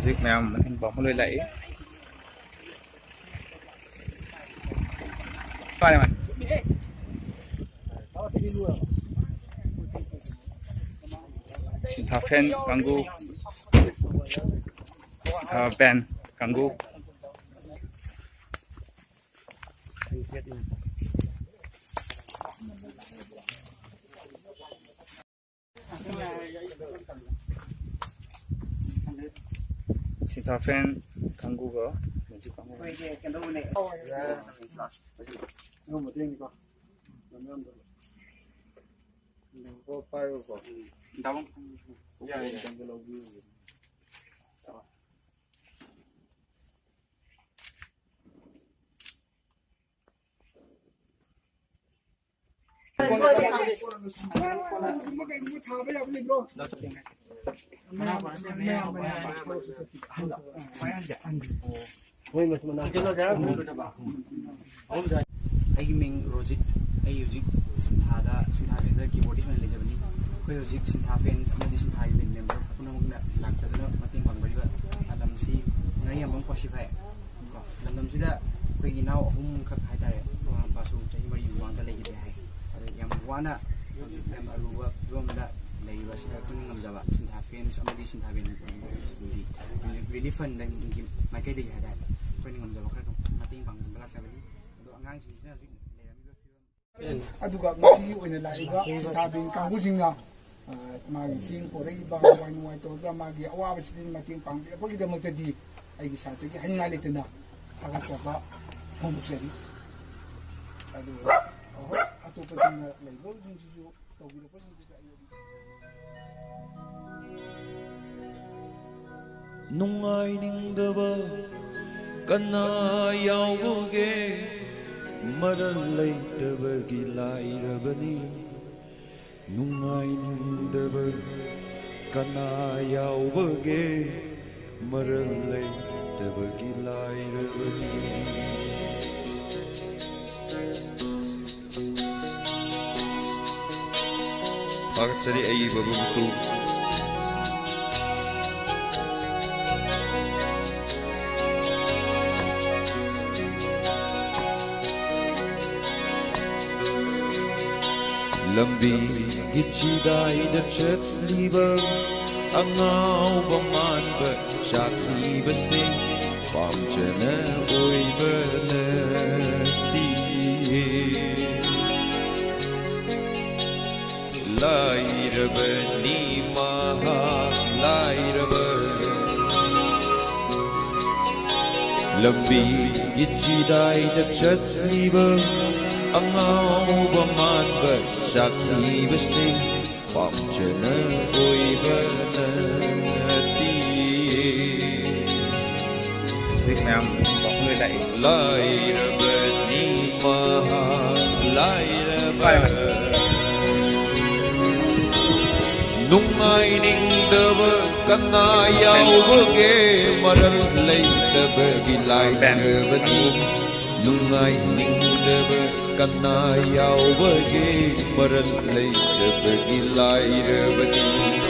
Music mèo mình thành bóng lôi lẫy. Qua đây mày. Sintha fan ganggu. Sintha band ganggu. Sintha fan ganggu go. Music ganggu. Rojit, music Sintha fan keyboardist man lejabani. Music Sintha fans amadi Sintha band member punamukna lakchaduna mating pangbariba Lamsang ngai among sifai. Lamsida koi naw ahum khak haitare pasu chahi mari wangda legide hai. Yam wana yam aruba romda leiba sida kun ngamjaba Sintha fans amadi Sintha band really fun dai mai kai dei hada kun ngamjaba khar mating pangbariba lakchabani ado angang sina aduga masi oina laiba sabing kangusingna magi sing porei ba wai nuai to ga magi awa sidin mating pang pagi da magtadi ai gisa to gi hanga letena agat ba hondukseri adu atu pating laibo ding ju to gi ko ni ga nungai ning daba kana yauge maral leittabagi lairabani nungai nindaba kana yaubage maral leittabagi lairabani Pagkatari ay babumsu Lambi gitchidayda chatliba angaw manba shakliba sing pamjana oiba nati lairaba ni maha lairaba Lambi gitchidayda chatliba angaw manba shakliba sing pamjana oiba nati Music mèo bóng lôi lẫy. lairaba ni maha lairaba nungai ning daba kana yaubage maral leittabagi lairaba ni nungai ning daba kana yaubage maral leittabagi lairaba ni